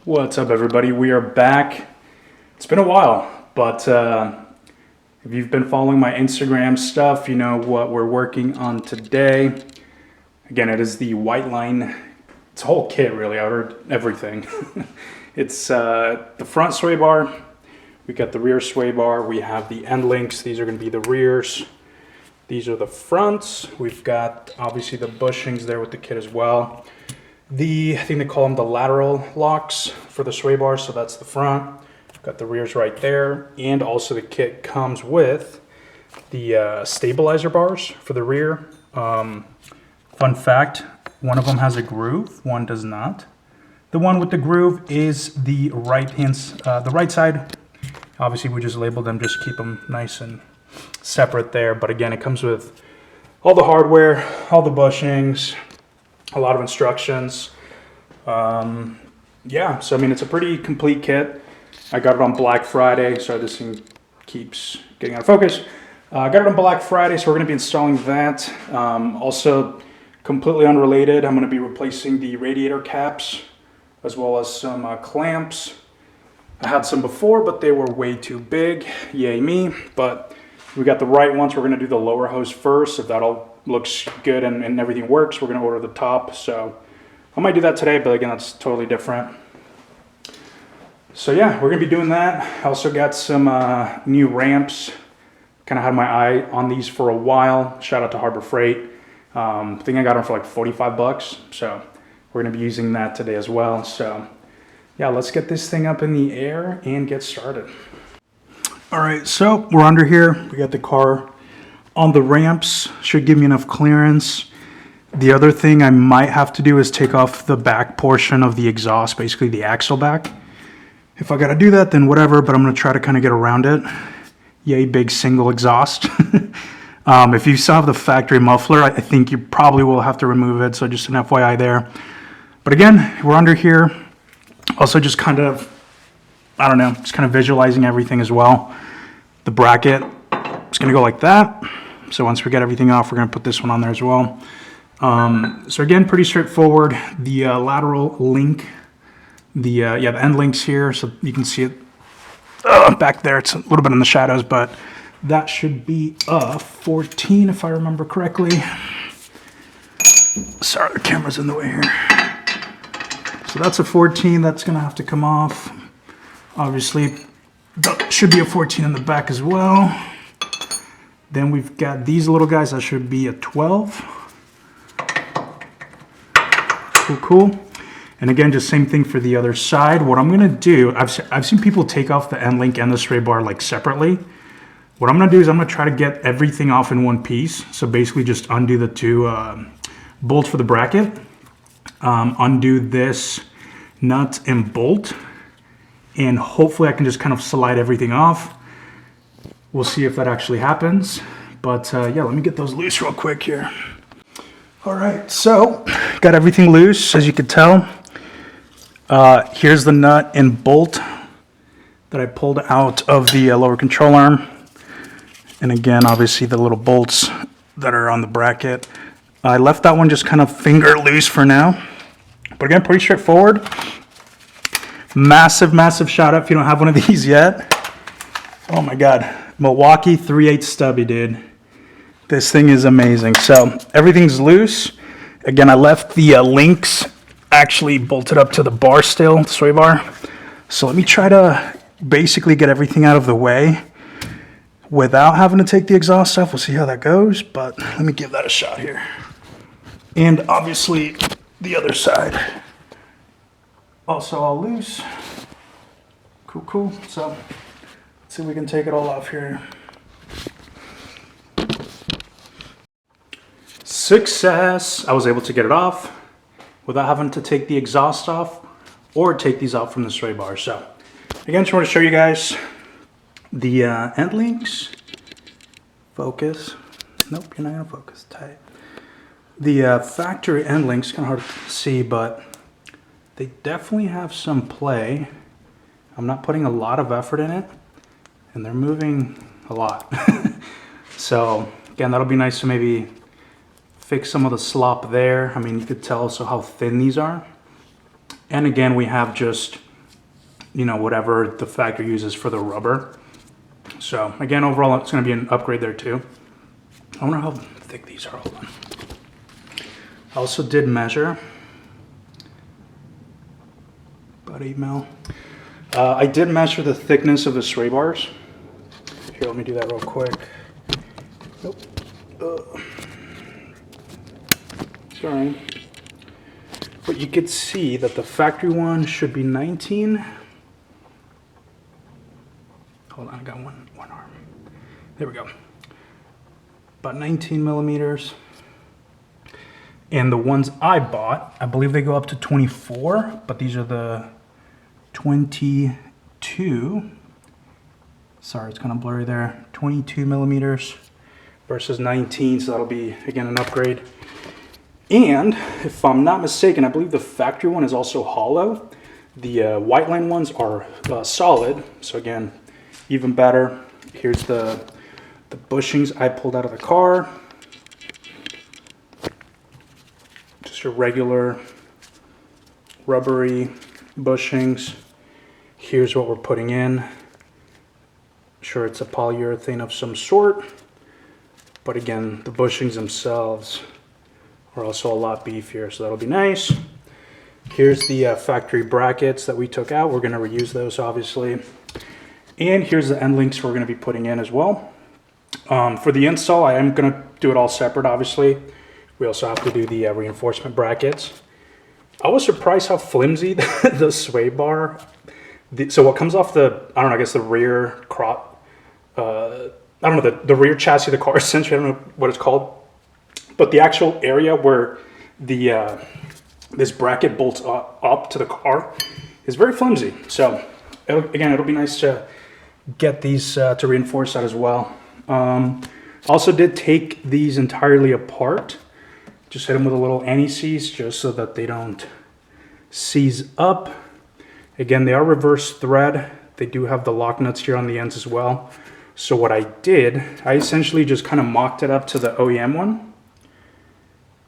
What's up, everybody? We are back. It's been a while, but if you've been following my Instagram stuff, you know what we're working on today. Again, it is the Whiteline. It's a whole kit, really. I ordered everything. It's the front sway bar. We got the rear sway bar. We have the end links. These are going to be the rears. These are the fronts. We've got obviously the bushings there with the kit as well. I think they call them the lateral locks for the sway bar, so that's the front. Got the rears right there, and also the kit comes with the stabilizer bars for the rear. Fun fact, one of them has a groove, one does not. The one with the groove is the the right side. Obviously, we just labeled them, just keep them nice and separate there. But again, it comes with all the hardware, all the bushings, a lot of instructions. Yeah, so I mean, it's a pretty complete kit. I got it on Black Friday. Sorry, this thing keeps getting out of focus. I got it on Black Friday, so we're going to be installing that. Also, completely unrelated, I'm going to be replacing the radiator caps as well as some clamps. I had some before, but they were way too big. Yay me. But we got the right ones. We're going to do the lower hose first. If that all looks good and everything works, we're going to order the top. So I might do that today, but again, that's totally different. So yeah, we're going to be doing that. I also got some new ramps. Kind of had my eye on these for a while. Shout out to Harbor Freight. I think I got them for like 45 bucks. So we're going to be using that today as well. So yeah, let's get this thing up in the air and get started. All right, so we're under here. We got the car on the ramps. Should give me enough clearance. The other thing I might have to do is take off the back portion of the exhaust, basically the axle back. If I got to do that, then whatever, but I'm going to try to kind of get around it. Yay, big single exhaust. If you still have the factory muffler, I think you probably will have to remove it, so just an FYI there. But again, we're under here. Also just kind of, I don't know, just kind of visualizing everything as well. The bracket is going to go like that. So once we get everything off, we're going to put this one on there as well. So again, pretty straightforward. The lateral link, the end links here, so you can see it back there. It's a little bit in the shadows, but that should be a 14 if I remember correctly. Sorry, the camera's in the way here. So that's a 14. That's going to have to come off. Obviously, that should be a 14 in the back as well. Then we've got these little guys. That should be a 12. Cool. And again, just same thing for the other side. What I'm going to do, I've seen people take off the end link and the sway bar like separately. What I'm going to do is I'm going to try to get everything off in one piece. So basically just undo the two bolts for the bracket. Undo this nut and bolt. And hopefully I can just kind of slide everything off. We'll see if that actually happens. But yeah, let me get those loose real quick here. All right, so got everything loose, as you can tell. Here's the nut and bolt that I pulled out of the lower control arm. And again, obviously the little bolts that are on the bracket. I left that one just kind of finger loose for now. But again, pretty straightforward. Massive, massive shout out if you don't have one of these yet. Oh my God, Milwaukee 3/8 stubby, dude. This thing is amazing. So everything's loose. Again, I left the links actually bolted up to the bar still, the sway bar. So let me try to basically get everything out of the way without having to take the exhaust off. We'll see how that goes, but let me give that a shot here. And obviously the other side. Also all loose. Cool. So let's see if we can take it all off here. Success! I was able to get it off without having to take the exhaust off or take these out from the sway bar. So again, just want to show you guys the end links. Focus. Nope, you're not going to focus. Tight. The factory end links, kind of hard to see, but they definitely have some play. I'm not putting a lot of effort in it, and they're moving a lot. So again, that'll be nice to maybe fix some of the slop there. I mean, you could tell also how thin these are. And again, we have just you know, whatever the factory uses for the rubber. So again, overall, it's going to be an upgrade there too. I wonder how thick these are. Hold on. I also did measure about 8 mil. I did measure the thickness of the sway bars. Here, let me do that real quick. Nope. Sorry. But you could see that the factory one should be 19. Hold on, I got one arm. There we go. About 19 millimeters. And the ones I bought, I believe they go up to 24, but these are the 22. Sorry, it's kind of blurry there. 22 millimeters versus 19, so that'll be, again, an upgrade. And if I'm not mistaken, I believe the factory one is also hollow. The Whiteline ones are solid, so again, even better. Here's the bushings I pulled out of the car. Just your regular rubbery bushings. Here's what we're putting in. Sure, it's a polyurethane of some sort, but again, the bushings themselves are also a lot beefier, so that'll be nice. Here's the factory brackets that we took out. We're going to reuse those, obviously. And here's the end links we're going to be putting in as well. For the install, I am going to do it all separate, obviously. We also have to do the reinforcement brackets. I was surprised how flimsy the sway bar. So what comes off the, I don't know, I guess the rear crop, I don't know, the rear chassis of the car, essentially, I don't know what it's called. But the actual area where the this bracket bolts up to the car is very flimsy. So it'll be nice to get these to reinforce that as well. Also did take these entirely apart. Just hit them with a little anti-seize just so that they don't seize up. Again, they are reverse thread. They do have the lock nuts here on the ends as well. So what I did, I essentially just kind of mocked it up to the OEM one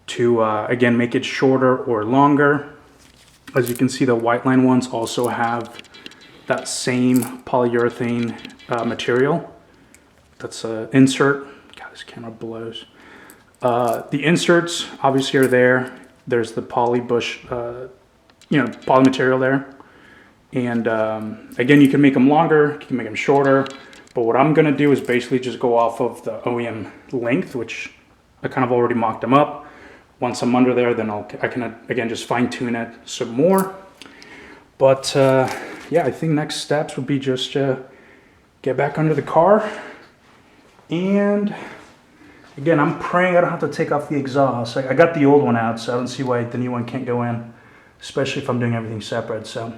to, again, make it shorter or longer. As you can see, the Whiteline ones also have that same polyurethane material. That's an insert. God, this camera blows. The inserts obviously are there. There's the poly bush, poly material there. And again, you can make them longer, you can make them shorter. But what I'm gonna do is basically just go off of the OEM length, which I kind of already mocked them up. Once I'm under there, then I can again just fine tune it some more. But yeah, I think next steps would be just to get back under the car. And again, I'm praying I don't have to take off the exhaust. I got the old one out, so I don't see why the new one can't go in, especially if I'm doing everything separate. So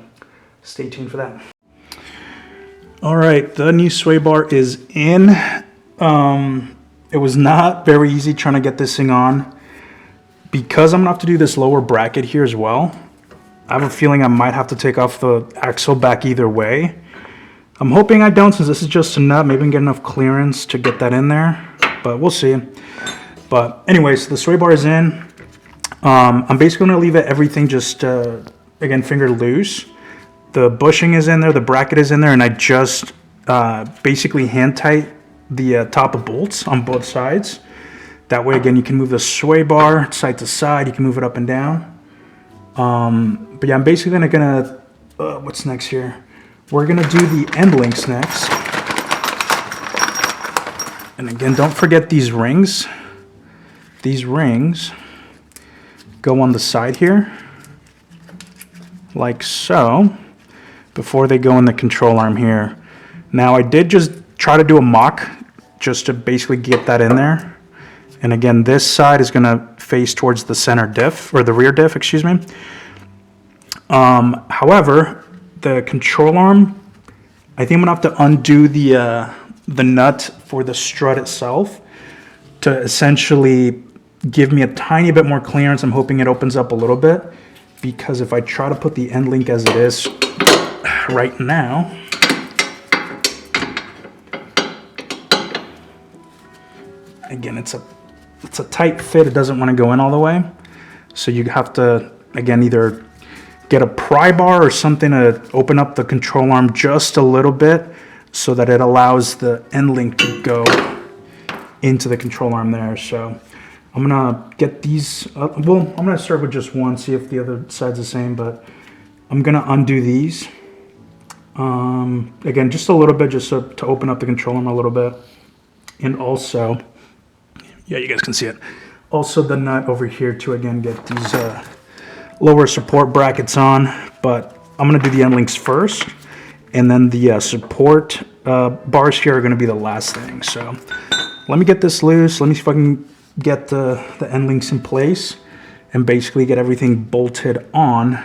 stay tuned for that. All right, the new sway bar is in. It was not very easy trying to get this thing on because I'm gonna have to do this lower bracket here as well. I have a feeling I might have to take off the axle back either way. I'm hoping I don't, since this is just a nut. Maybe I can get enough clearance to get that in there, but we'll see. But anyways, the sway bar is in. I'm basically gonna leave everything just, again, finger loose. The bushing is in there, the bracket is in there, and I just basically hand tight the top of bolts on both sides. That way, again, you can move the sway bar side to side, you can move it up and down. But yeah, I'm basically gonna, what's next here? We're gonna do the end links next. And again, don't forget these rings. These rings go on the side here, like so, before they go in the control arm here. Now I did just try to do a mock just to basically get that in there. And again, this side is gonna face towards the center diff, or the rear diff, excuse me. However, the control arm, I think I'm gonna have to undo the nut for the strut itself to essentially give me a tiny bit more clearance. I'm hoping it opens up a little bit, because if I try to put the end link as it is right now, again, it's a tight fit. It doesn't want to go in all the way. So you have to, again, either get a pry bar or something to open up the control arm just a little bit so that it allows the end link to go into the control arm there. So I'm gonna get these, well, I'm gonna start with just one, see if the other side's the same, but I'm gonna undo these. Again, just a little bit, just so, to open up the control arm a little bit. And also, yeah, you guys can see it. Also the nut over here to, again, get these lower support brackets on, but I'm gonna do the end links first, and then the support bars here are gonna be the last thing. So let me get this loose. Let me see if I can get the end links in place and basically get everything bolted on.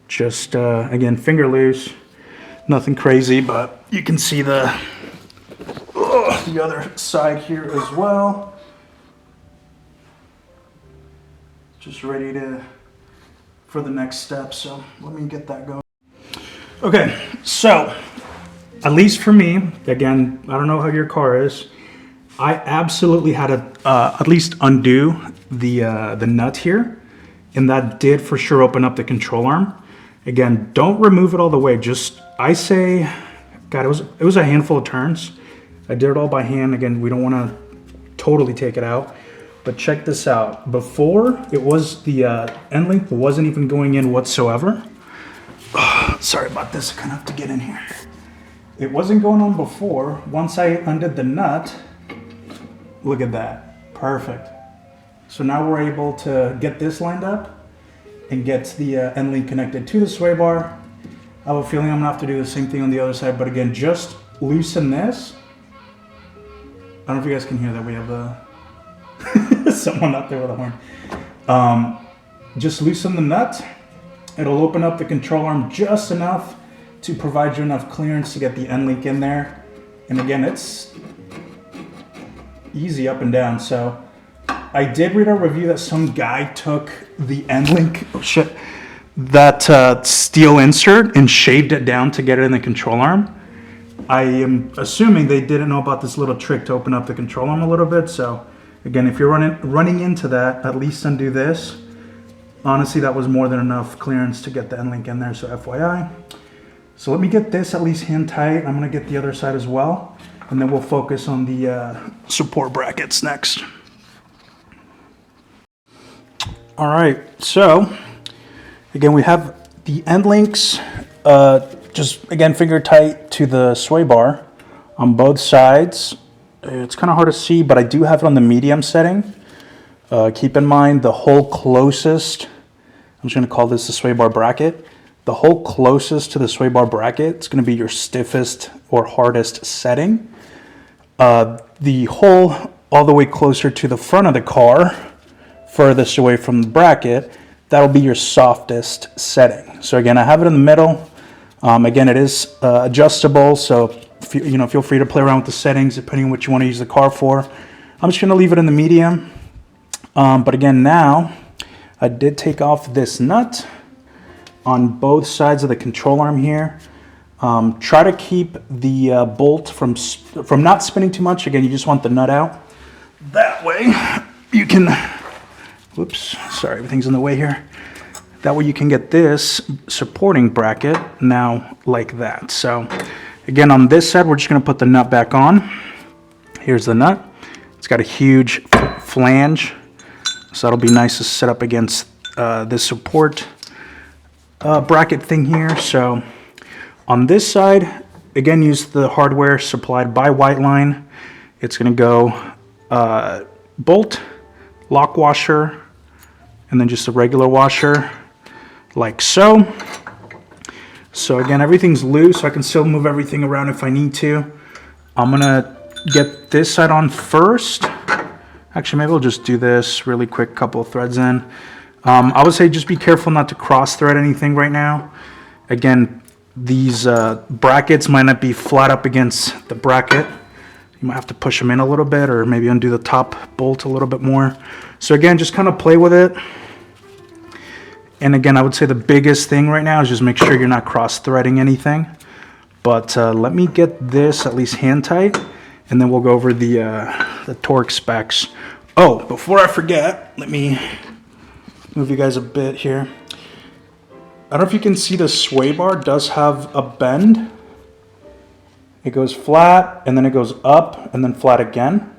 Just, again, finger loose, nothing crazy, but you can see the other side here as well. Just ready for the next step, so let me get that going. Okay, so at least for me, again, I don't know how your car is, I absolutely had to at least undo the nut here, and that did for sure open up the control arm. Again, don't remove it all the way. Just, I say, God, it was a handful of turns. I did it all by hand. Again, we don't want to totally take it out, but check this out. Before, it was the end link wasn't even going in whatsoever. Sorry about this. I kind of have to get in here. It wasn't going on before. Once I undid the nut, look at that. Perfect. So now we're able to get this lined up and get the end link connected to the sway bar. I have a feeling I'm gonna have to do the same thing on the other side, but again, just loosen this. I don't know if you guys can hear that. We have someone out there with a horn. Just loosen the nut. It'll open up the control arm just enough to provide you enough clearance to get the end link in there. And again, it's easy up and down. So I did read a review that some guy took the end link, that steel insert and shaved it down to get it in the control arm. I am assuming they didn't know about this little trick to open up the control arm a little bit. So again, if you're running into that, at least undo this. Honestly, that was more than enough clearance to get the end link in there, so FYI. So let me get this at least hand tight. I'm gonna get the other side as well, and then we'll focus on the support brackets next. All right, so again, we have the end links, just again, finger tight to the sway bar on both sides. It's kind of hard to see, but I do have it on the medium setting. Keep in mind the hole closest, I'm just gonna call this the sway bar bracket. The hole closest to the sway bar bracket is gonna be your stiffest or hardest setting. The hole all the way closer to the front of the car, furthest away from the bracket, that'll be your softest setting. So again, I have it in the middle. Again, it is adjustable, so feel free to play around with the settings depending on what you want to use the car for. I'm just going to leave it in the medium. But again, now I did take off this nut on both sides of the control arm here. Try to keep the bolt from not spinning too much. Again, you just want the nut out. That way you can, whoops, sorry, everything's in the way here. That way you can get this supporting bracket now like that. So again, on this side, we're just gonna put the nut back on. Here's the nut. It's got a huge flange, so that'll be nice to set up against this support bracket thing here. So on this side, again, use the hardware supplied by Whiteline. It's gonna go bolt, lock washer, and then just a regular washer, like so. So again, everything's loose, so I can still move everything around if I need to. I'm gonna get this side on first. Actually, maybe we'll just do this really quick, couple of threads in. I would say just be careful not to cross thread anything right now. Again, these brackets might not be flat up against the bracket. You might have to push them in a little bit, or maybe undo the top bolt a little bit more. So again, just kind of play with it. And again, I would say the biggest thing right now is just make sure you're not cross-threading anything. But let me get this at least hand tight, and then we'll go over the torque specs. Oh, before I forget, let me move you guys a bit here. I don't know if you can see the sway bar does have a bend. It goes flat and then it goes up and then flat again.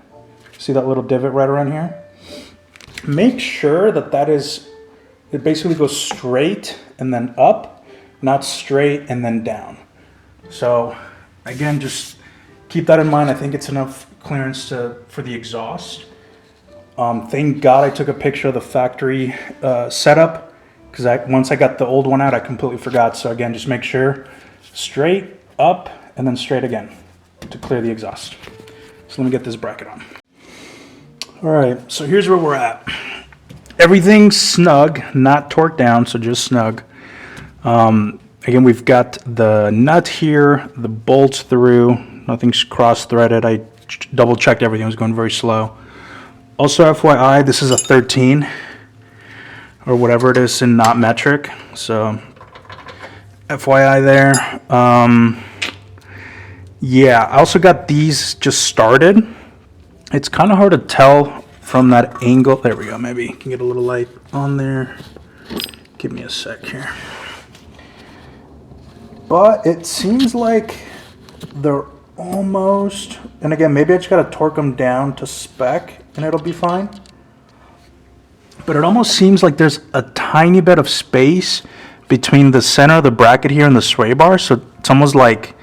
See that little divot right around here? Make sure that it basically goes straight and then up, not straight and then down. So again, just keep that in mind. I think it's enough clearance for the exhaust. Thank God I took a picture of the factory setup, because once I got the old one out, I completely forgot. So again, just make sure straight, up, and then straight again to clear the exhaust. So let me get this bracket on. All right, so here's where we're at. Everything's snug, not torqued down, so just snug. Again, we've got the nut here, the bolts through, nothing's cross-threaded. I double-checked everything was going very slow. Also, FYI, this is a 13 or whatever it is in not metric. So, FYI there. Yeah, I also got these just started. It's kind of hard to tell from that angle. There we go. Maybe you can get a little light on there. Give me a sec here. But it seems like they're almost, and again, maybe I just got to torque them down to spec and it'll be fine. But it almost seems like there's a tiny bit of space between the center of the bracket here and the sway bar. So it's almost like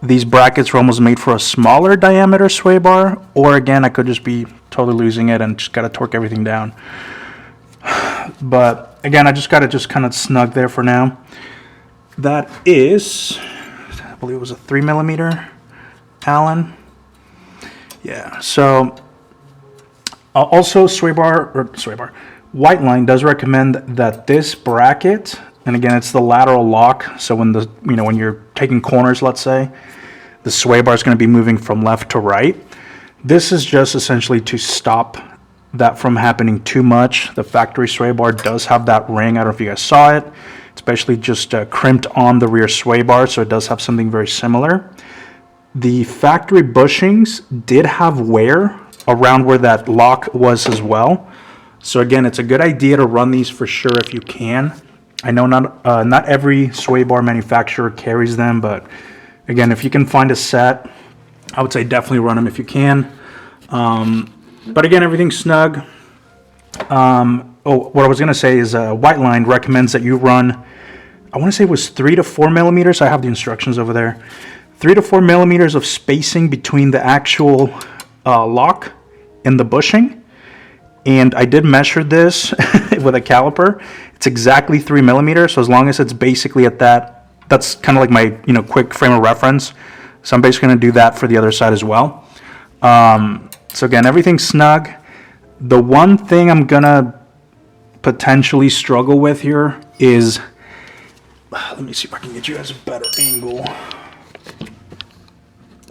these brackets were almost made for a smaller diameter sway bar. Or again, I could just be totally losing it and just got to torque everything down. But again, I just got it just kind of snug there for now. That is, I believe it was a 3mm Allen. Yeah, so also Whiteline does recommend that this bracket, and again, it's the lateral lock. So when when you're taking corners, let's say, the sway bar is going to be moving from left to right. This is just essentially to stop that from happening too much. The factory sway bar does have that ring. I don't know if you guys saw it. It's basically just crimped on the rear sway bar, so it does have something very similar. The factory bushings did have wear around where that lock was as well. So again, it's a good idea to run these for sure if you can. I know not every sway bar manufacturer carries them, but again, if you can find a set, I would say definitely run them if you can. But again, everything's snug. What I was going to say is Whiteline recommends that you run, I want to say it was 3 to 4 millimeters. I have the instructions over there. 3 to 4 millimeters of spacing between the actual lock and the bushing. And I did measure this with a caliper. It's exactly 3 millimeters. So as long as it's basically at that, that's kind of like my quick frame of reference. So I'm basically going to do that for the other side as well. So again, everything's snug. The one thing I'm going to potentially struggle with here is, let me see if I can get you guys a better angle.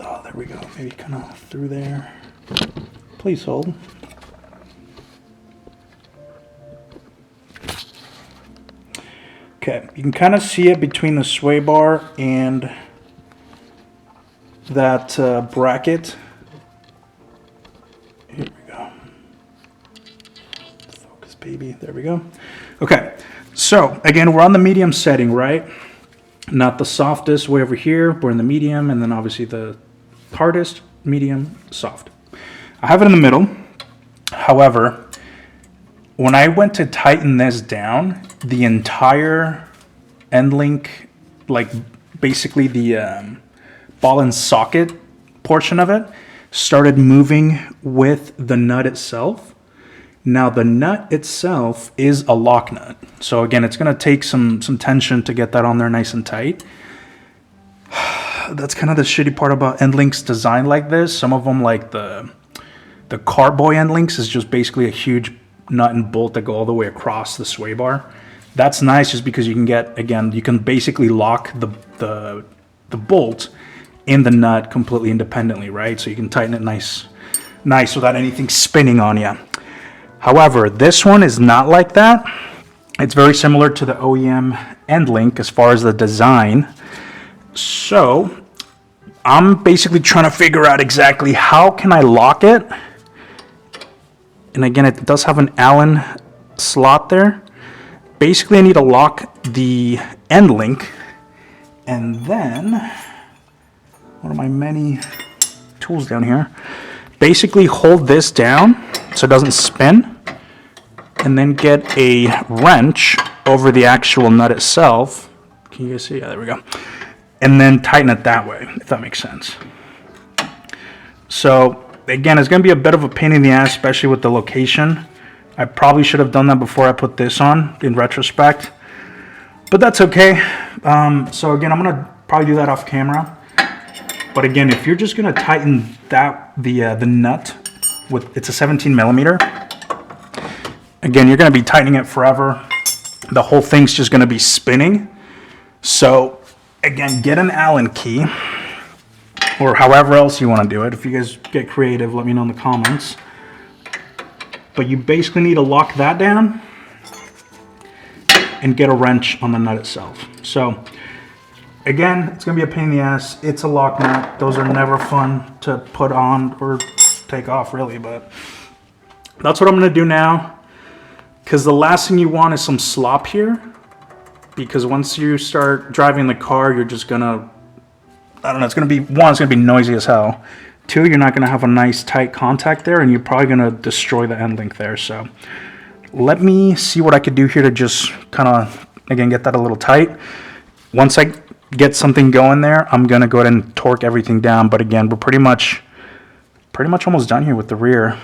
Oh, there we go. Maybe kind of through there. Please hold. Okay, you can kind of see it between the sway bar and that bracket. Here we go. Focus, baby. There we go. Okay, so again, we're on the medium setting, right? Not the softest way over here. We're in the medium, and then obviously the hardest, medium, soft. I have it in the middle. However, when I went to tighten this down, the entire end link, like basically the ball and socket portion of it, started moving with the nut itself. Now the nut itself is a lock nut. So again, it's going to take some tension to get that on there nice and tight. That's kind of the shitty part about end links designed like this. Some of them, like the Carboy end links, is just basically a huge nut and bolt that go all the way across the sway bar. That's nice just because you can get, again, you can basically lock the bolt in the nut completely independently, right? So you can tighten it nice without anything spinning on you. However, this one is not like that. It's very similar to the OEM end link as far as the design. So I'm basically trying to figure out exactly how can I lock it. And again, it does have an Allen slot there. Basically, I need to lock the end link, and then one of my many tools down here, basically hold this down so it doesn't spin, and then get a wrench over the actual nut itself. Can you guys see? Yeah, there we go. And then tighten it that way, if that makes sense. So again, it's going to be a bit of a pain in the ass, especially with the location. I probably should have done that before I put this on, in retrospect, but that's okay. So again, I'm going to probably do that off camera. But again, if you're just going to tighten that the nut with, it's a 17 millimeter. Again, you're going to be tightening it forever. The whole thing's just going to be spinning. So again, get an Allen key, or however else you want to do it. If you guys get creative, let me know in the comments. But you basically need to lock that down and get a wrench on the nut itself. So again, it's going to be a pain in the ass. It's a lock nut. Those are never fun to put on or take off, really. But that's what I'm going to do now, because the last thing you want is some slop here. Because once you start driving the car, you're just going to, I don't know, it's going to be, one, it's going to be noisy as hell. Two, you're not going to have a nice tight contact there, and you're probably going to destroy the end link there. So let me see what I could do here to just kind of, again, get that a little tight. Once I get something going there, I'm going to go ahead and torque everything down. But again, we're pretty much almost done here with the rear.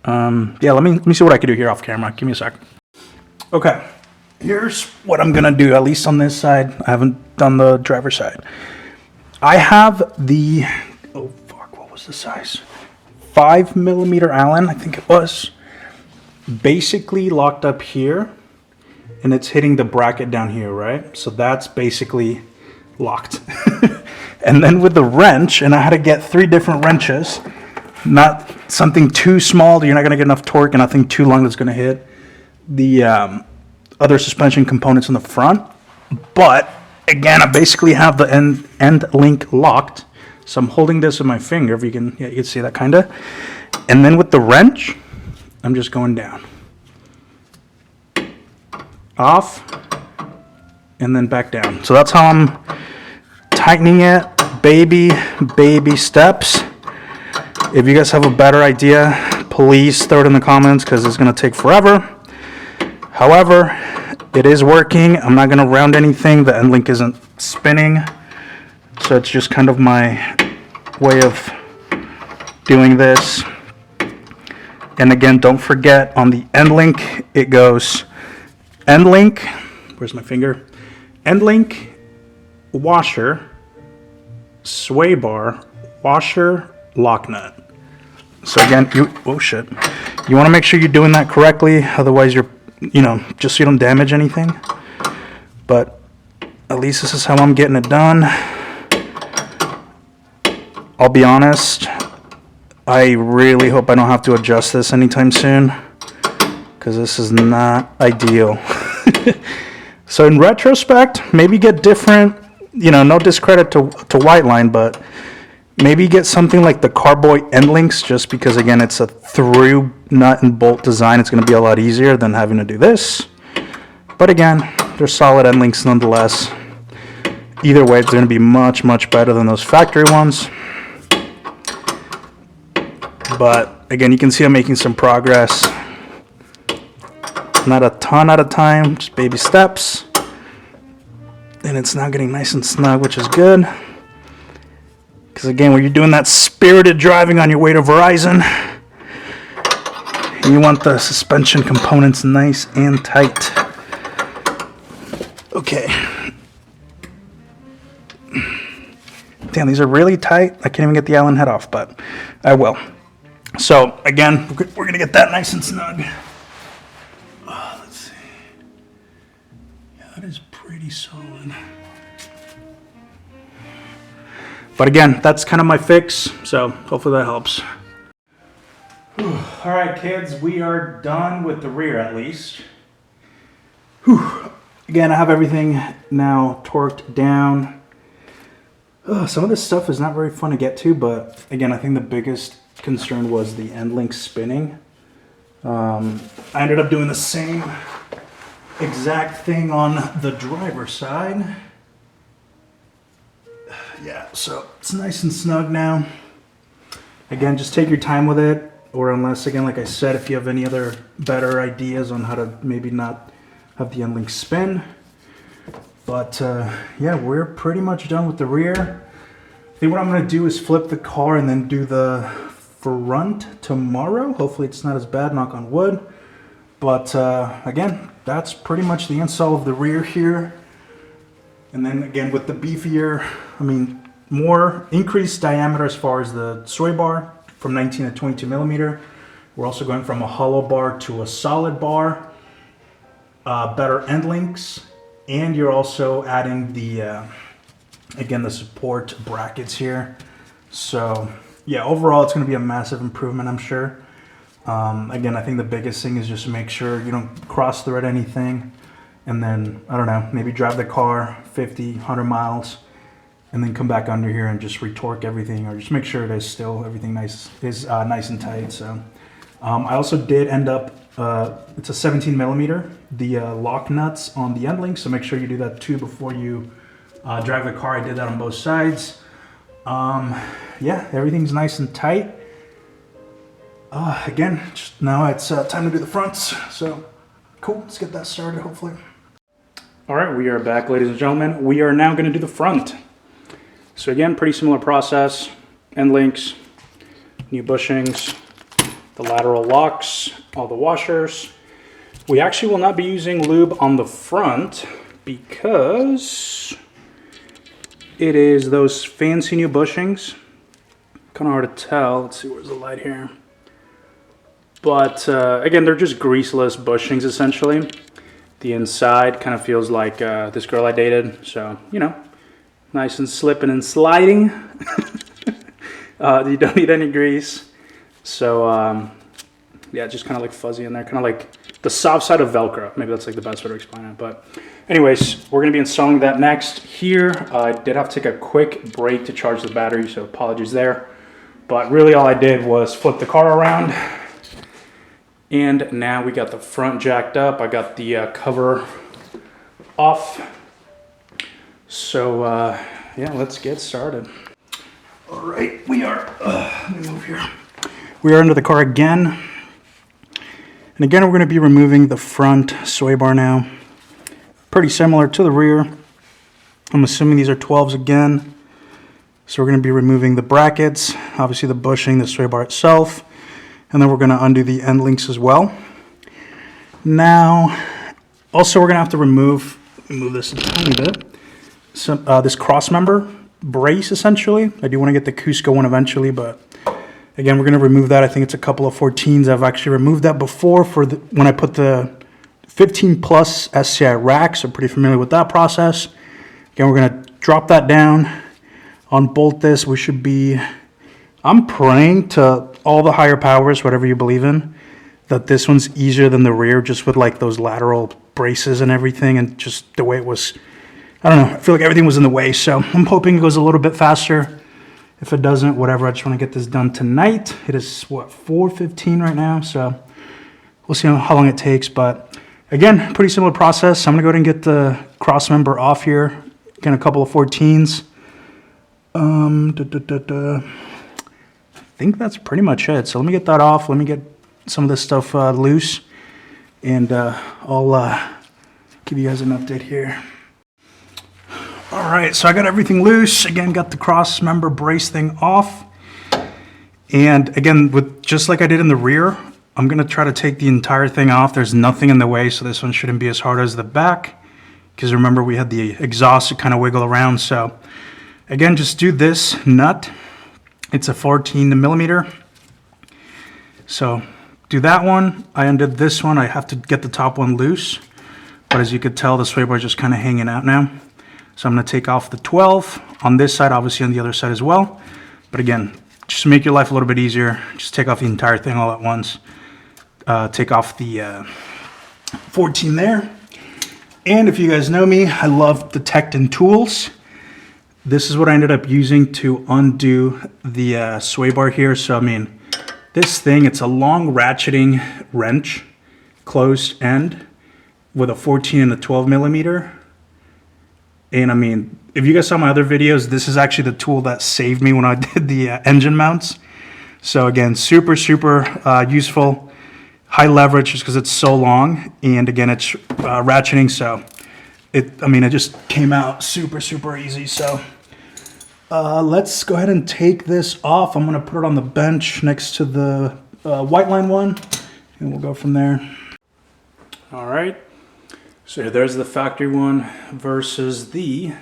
Yeah, let me see what I can do here off camera. Give me a sec. Okay, here's what I'm going to do, at least on this side. I haven't done the driver's side. I have the, oh fuck, what was the size? 5 millimeter Allen, I think it was. Basically locked up here, and it's hitting the bracket down here, right? So that's basically locked. And then with the wrench, and I had to get 3 different wrenches, not something too small that you're not going to get enough torque, and nothing too long that's going to hit the other suspension components in the front. But again, I basically have the end link locked. So I'm holding this with my finger, if you can, yeah, you can see that kind of. And then with the wrench, I'm just going down. Off, and then back down. So that's how I'm tightening it, baby steps. If you guys have a better idea, please throw it in the comments, because it's going to take forever. However, it is working. I'm not going to round anything. The end link isn't spinning. So it's just kind of my way of doing this. And again, don't forget, on the end link, it goes end link, where's my finger? End link, washer, sway bar, washer, lock nut. So again, oh shit. You want to make sure you're doing that correctly, otherwise you're, just so you don't damage anything. But at least this is how I'm getting it done. I'll be honest, I really hope I don't have to adjust this anytime soon, because this is not ideal. So in retrospect, maybe get different, no discredit to Whiteline, but maybe get something like the carboy end links, just because again, it's a through nut and bolt design. It's going to be a lot easier than having to do this. But again, they're solid end links nonetheless. Either way, it's going to be much better than those factory ones. But again, you can see I'm making some progress. Not a ton at a time, just baby steps. And it's now getting nice and snug, which is good. Because again, when you're doing that spirited driving on your way to Verizon, you want the suspension components nice and tight. Okay. Damn, these are really tight. I can't even get the Allen head off, but I will. So again, we're going to get that nice and snug. Let's see. Yeah, that is pretty solid. But again, that's kind of my fix, so hopefully that helps. Whew. All right, kids, we are done with the rear at least. Whew. Again, I have everything now torqued down. Some of this stuff is not very fun to get to, but again, I think the biggest concern was the end link spinning. I ended up doing the same exact thing on the driver's side. Yeah, so it's nice and snug now. Again, just take your time with it, or unless, again, like I said, if you have any other better ideas on how to maybe not have the end link spin. But yeah, we're pretty much done with the rear. I think what I'm gonna do is flip the car and then do the front tomorrow. Hopefully it's not as bad, knock on wood. But again, that's pretty much the install of the rear here. And then again, with the beefier, I mean, more increased diameter as far as the sway bar from 19 to 22 millimeter. We're also going from a hollow bar to a solid bar, better end links, and you're also adding the, again, the support brackets here. So yeah, overall it's gonna be a massive improvement, I'm sure. Again, I think the biggest thing is just to make sure you don't cross thread anything. And then, I don't know, maybe drive the car 50, 100 miles and then come back under here and just retorque everything, or just make sure it is still everything nice and tight. So I also did end up, it's a 17 millimeter, the lock nuts on the end link. So make sure you do that too before you drive the car. I did that on both sides. Yeah, everything's nice and tight. Again, just now it's time to do the fronts. So cool, let's get that started hopefully. All right, we are back, ladies and gentlemen. We are now going to do the front. So again, pretty similar process. End links, new bushings, the lateral locks, all the washers. We actually will not be using lube on the front because it is those fancy new bushings. Kind of hard to tell. Let's see, where's the light here? But again, they're just greaseless bushings essentially. The inside kind of feels like this girl I dated. So, you know, nice and slipping and sliding. You don't need any grease. So, yeah, just kind of like fuzzy in there. Kind of like the soft side of Velcro. Maybe that's like the best way to explain it. But anyways, we're going to be installing that next. Here, I did have to take a quick break to charge the battery. So apologies there. But really all I did was flip the car around. And now we got the front jacked up. I got the cover off. So yeah, let's get started. All right, we are, let me move here. We are under the car again. And again, we're gonna be removing the front sway bar now. Pretty similar to the rear. I'm assuming these are 12s again. So we're gonna be removing the brackets, obviously the bushing, the sway bar itself. And then we're going to undo the end links as well. Now, also we're going to have to move this a tiny bit. So, this cross member brace, essentially. I do want to get the Cusco one eventually, but again, we're going to remove that. I think it's a couple of 14s. I've actually removed that before for when I put the 15 plus STI rack, so pretty familiar with that process. Again, we're going to drop that down, unbolt this. We should be, I'm praying to all the higher powers, whatever you believe in, that this one's easier than the rear, just with like those lateral braces and everything, and just the way it was. I don't know, I feel like everything was in the way, so I'm hoping it goes a little bit faster. If it doesn't, whatever, I just want to get this done tonight. It is, what, 4:15 right now, so we'll see how long it takes. But again, pretty similar process. I'm going to go ahead and get the cross member off here. Again, a couple of 14s. I think that's pretty much it. So let me get that off. Let me get some of this stuff loose, and I'll give you guys an update here. All right, so I got everything loose. Again, got the cross member brace thing off. And again, with just like I did in the rear, I'm gonna try to take the entire thing off. There's nothing in the way, so this one shouldn't be as hard as the back. Because remember, we had the exhaust to kind of wiggle around. So again, just do this nut. It's a 14 millimeter. So do that one. I undid this one. I have to get the top one loose. But as you could tell, the sway bar is just kind of hanging out now. So I'm going to take off the 12 on this side, obviously on the other side as well. But again, just to make your life a little bit easier, just take off the entire thing all at once. Take off the 14 there. And if you guys know me, I love the Tecton tools. This is what I ended up using to undo the sway bar here. So, I mean, this thing, it's a long ratcheting wrench, closed end. with a 14 and a 12 millimeter. And I mean, if you guys saw my other videos, this is actually the tool that saved me when I did the engine mounts. So again, super useful. High leverage just because it's so long, and again, it's ratcheting. So it just came out super easy. So let's go ahead and take this off. I'm gonna put it on the bench next to the Whiteline one, and we'll go from there. All right. So there's the factory one versus the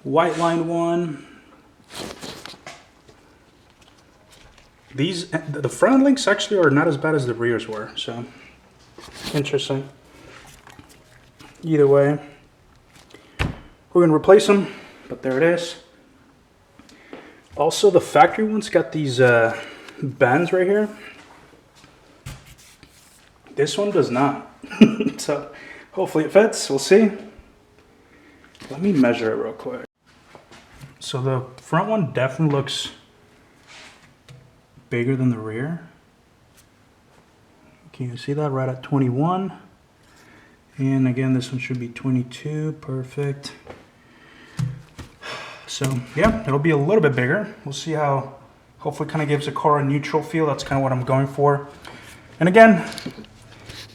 Whiteline one. The front links actually are not as bad as the rears were, so interesting. Either way, we're gonna replace them, but there it is. Also, the factory one's got these bands right here. This one does not. So hopefully it fits, we'll see. Let me measure it real quick. So the front one definitely looks bigger than the rear. Can you see that right at 21? And again, this one should be 22, perfect. So yeah, it'll be a little bit bigger. We'll see how, hopefully kind of gives the car a neutral feel. That's kind of what I'm going for. And again,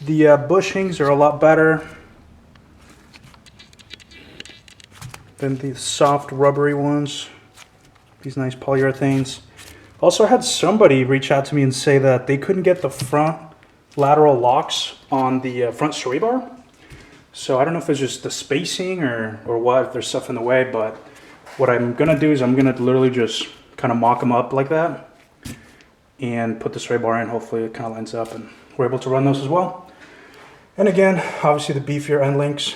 the bushings are a lot better than the soft rubbery ones. These nice polyurethanes. Also, I had somebody reach out to me and say that they couldn't get the front lateral locks on the front sway bar. So I don't know if it's just the spacing or what, if there's stuff in the way, but what I'm gonna do is I'm gonna literally just kind of mock them up like that and put the sway bar in. Hopefully it kind of lines up and we're able to run those as well. And again, obviously the beefier end links.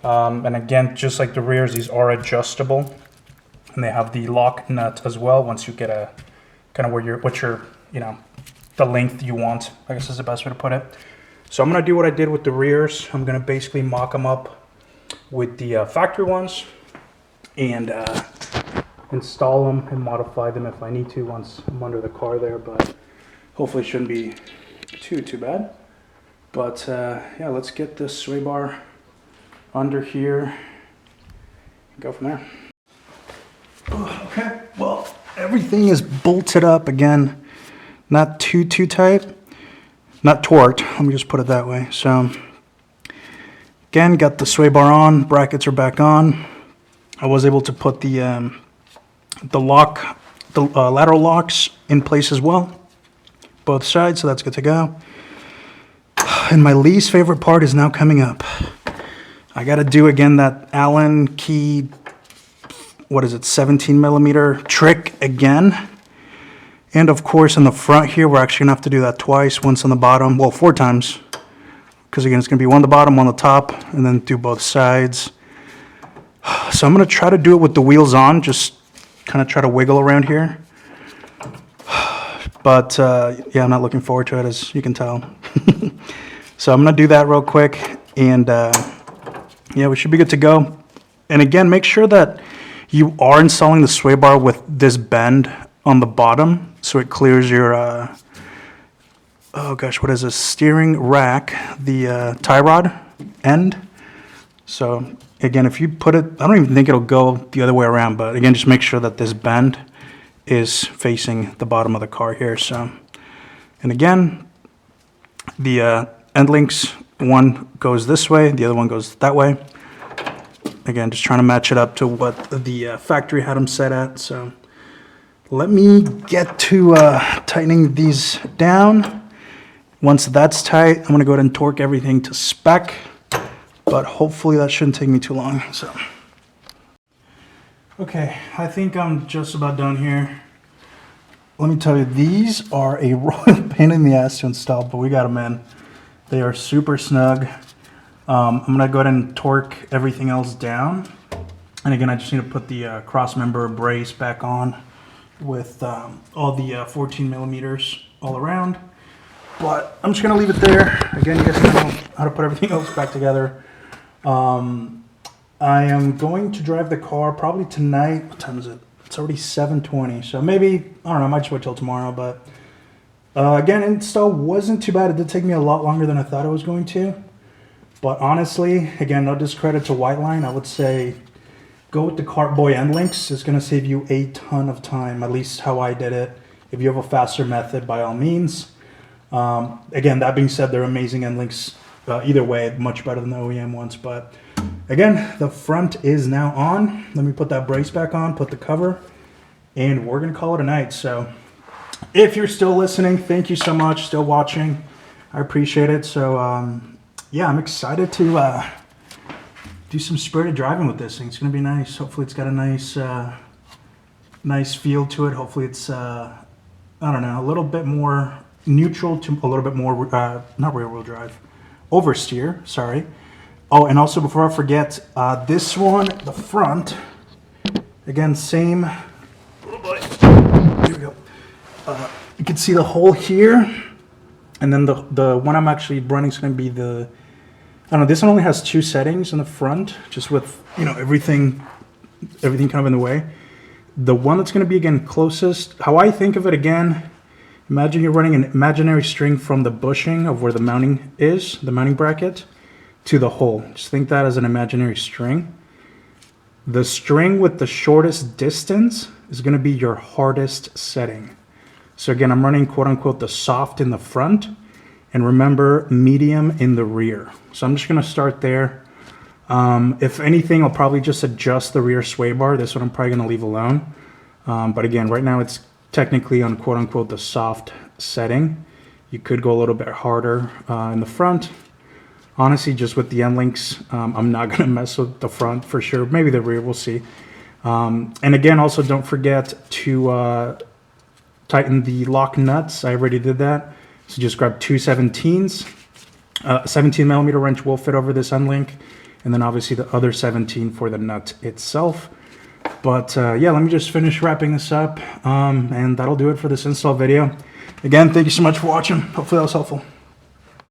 And again, just like the rears, these are adjustable. And they have the lock nut as well once you get a kind of what your the length you want, I guess is the best way to put it. So I'm gonna do what I did with the rears. I'm gonna basically mock them up with the factory ones and install them and modify them if I need to once I'm under the car there, but hopefully it shouldn't be too bad. But yeah, let's get this sway bar under here and go from there. Okay, well, everything is bolted up again, not too tight, not torqued, let me just put it that way. So again, got the sway bar on, brackets are back on. I was able to put the lateral locks in place as well, both sides, so that's good to go. And my least favorite part is now coming up. I got to do again that Allen key, what is it, 17 millimeter trick again. And of course in the front here, we're actually gonna have to do that twice, once on the bottom, well 4 times. Because again, it's gonna be one on the bottom, one on the top, and then do both sides. So I'm gonna try to do it with the wheels on, just kind of try to wiggle around here. But yeah, I'm not looking forward to it, as you can tell. So I'm gonna do that real quick, and yeah, we should be good to go. And again, make sure that you are installing the sway bar with this bend on the bottom, so it clears your, oh gosh, what is this? Steering rack, the tie rod end. So again, if you put it, I don't even think it'll go the other way around, but again, just make sure that this bend is facing the bottom of the car here. So, and again, the end links, one goes this way, the other one goes that way. Again, just trying to match it up to what the factory had them set at. So let me get to tightening these down. Once that's tight, I'm gonna go ahead and torque everything to spec, but hopefully that shouldn't take me too long. So, okay, I think I'm just about done here. Let me tell you, these are a royal pain in the ass to install, but we got them in. They are super snug. I'm gonna go ahead and torque everything else down. And again, I just need to put the cross member brace back on with all the 14 millimeters all around. But I'm just gonna leave it there. Again, you guys know how to put everything else back together. I am going to drive the car probably tonight. What time is it? It's already 7:20. So maybe, I don't know, I might just wait till tomorrow. But again, install wasn't too bad. It did take me a lot longer than I thought it was going to. But honestly, again, no discredit to Whiteline. I would say go with the Cartboy end links. It's going to save you a ton of time, at least how I did it. If you have a faster method, by all means. Again, that being said, they're amazing end links. Either way, much better than the OEM ones. But again, the front is now on. Let me put that brace back on, put the cover, and we're going to call it a night. So if you're still listening, thank you so much. Still watching. I appreciate it. So yeah, I'm excited to do some spirited driving with this thing. It's going to be nice. Hopefully it's got a nice feel to it. Hopefully it's, I don't know, a little bit more neutral to a little bit more, not rear wheel drive, oversteer, sorry. Oh, and also before I forget, this one, the front, again, same, oh boy, here we go. You can see the hole here, and then the one I'm actually running is going to be the, I don't know, this one only has 2 settings in the front, just with, you know, everything kind of in the way. The one that's going to be, again, closest, how I think of it, again, imagine you're running an imaginary string from the bushing of where the mounting is, the mounting bracket, to the hole. Just think that as an imaginary string. The string with the shortest distance is going to be your hardest setting. So again, I'm running quote-unquote the soft in the front, and remember, medium in the rear. So I'm just going to start there. If anything, I'll probably just adjust the rear sway bar. This one I'm probably going to leave alone. But again, right now it's technically on quote-unquote the soft setting. You could go a little bit harder in the front. Honestly, just with the end links, I'm not going to mess with the front for sure. Maybe the rear, we'll see. And again, also don't forget to tighten the lock nuts. I already did that. So just grab 2 17s. 17 millimeter wrench will fit over this end link. And then obviously the other 17 for the nut itself. But yeah, let me just finish wrapping this up. And that'll do it for this install video. Again, thank you so much for watching. Hopefully that was helpful.